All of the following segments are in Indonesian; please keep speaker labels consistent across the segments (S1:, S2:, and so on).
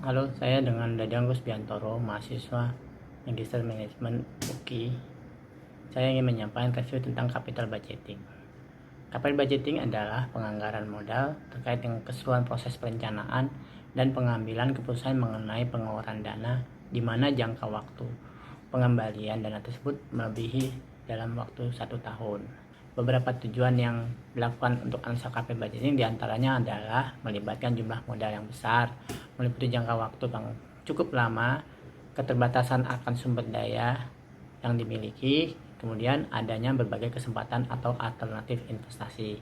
S1: Halo, saya dengan Dadang Kusbiantoro, mahasiswa Magister Manajemen UKI. Saya ingin menyampaikan review tentang capital budgeting. Capital budgeting adalah penganggaran modal terkait dengan keseluruhan proses perencanaan dan pengambilan keputusan mengenai pengeluaran dana, di mana jangka waktu pengembalian dana tersebut melebihi dalam waktu 1 tahun. Beberapa tujuan yang dilakukan untuk analisa capital budgeting diantaranya adalah melibatkan jumlah modal yang besar, meliputi jangka waktu yang cukup lama, keterbatasan akan sumber daya yang dimiliki, kemudian adanya berbagai kesempatan atau alternatif investasi.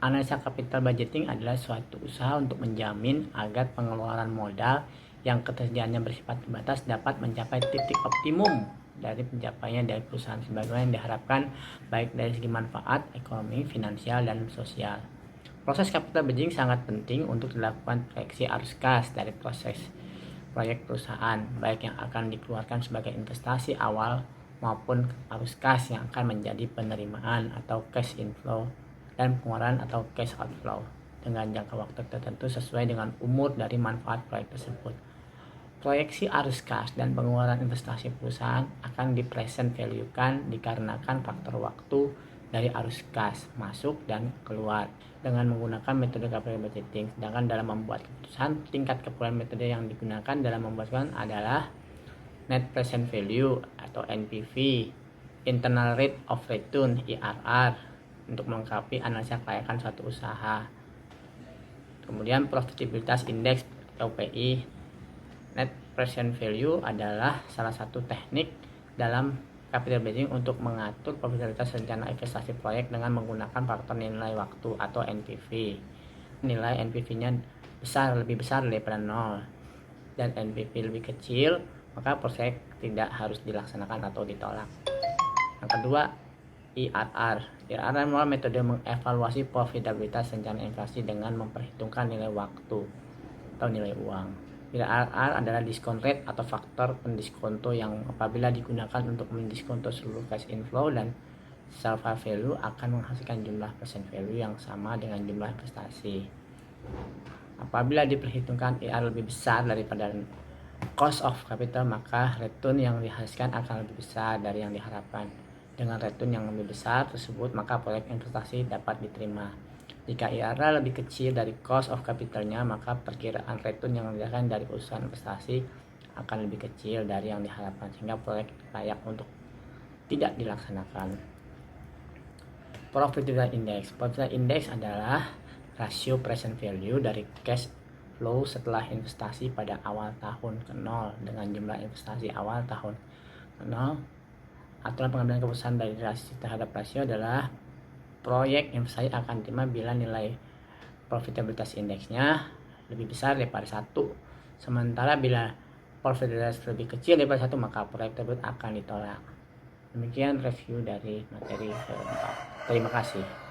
S1: Analisa capital budgeting adalah suatu usaha untuk menjamin agar pengeluaran modal yang ketersediaannya bersifat terbatas dapat mencapai titik optimum dari pencapaiannya dari perusahaan sebagaimana yang diharapkan, baik dari segi manfaat, ekonomi, finansial, dan sosial. Proses capital budgeting sangat penting untuk dilakukan proyeksi arus kas dari proses proyek perusahaan, baik yang akan dikeluarkan sebagai investasi awal maupun arus kas yang akan menjadi penerimaan atau cash inflow dan pengeluaran atau cash outflow dengan jangka waktu tertentu sesuai dengan umur dari manfaat proyek tersebut. Proyeksi arus kas dan pengeluaran investasi perusahaan akan di-present value-kan dikarenakan faktor waktu dari arus kas masuk dan keluar dengan menggunakan metode capital budgeting. Sedangkan dalam membuat keputusan, tingkat keperluan metode yang digunakan dalam membuat keputusan adalah net present value atau NPV, internal rate of return IRR untuk melengkapi analisa kelayakan suatu usaha. Kemudian profitabilitas index atau PI. Net present value adalah salah satu teknik dalam capital budgeting untuk mengatur profitabilitas rencana investasi proyek dengan menggunakan faktor nilai waktu atau NPV. Nilai NPV-nya lebih besar daripada 0 dan NPV lebih kecil, maka proyek tidak harus dilaksanakan atau ditolak. Yang kedua, IRR. IRR adalah metode mengevaluasi profitabilitas rencana investasi dengan memperhitungkan nilai waktu atau nilai uang. IRR adalah diskon rate atau faktor pendiskonto yang apabila digunakan untuk mendiskonto seluruh cash inflow dan salva value akan menghasilkan jumlah present value yang sama dengan jumlah investasi. Apabila diperhitungkan IRR lebih besar daripada cost of capital, maka return yang dihasilkan akan lebih besar dari yang diharapkan. Dengan return yang lebih besar tersebut, maka proyek investasi dapat diterima. Jika IRR lebih kecil dari cost of capitalnya, maka perkiraan return yang dihasilkan dari usaha investasi akan lebih kecil dari yang diharapkan, sehingga proyek layak untuk tidak dilaksanakan. Profitability index. Profitability index adalah rasio present value dari cash flow setelah investasi pada awal tahun ke-0 dengan jumlah investasi awal tahun ke-0. Aturan pengambilan keputusan dari rasio terhadap rasio adalah proyek investasi akan diterima bila nilai profitabilitas indeksnya lebih besar daripada 1. Sementara bila profitabilitas lebih kecil daripada 1, maka proyek tersebut akan ditolak. Demikian review dari materi keempat. Terima kasih.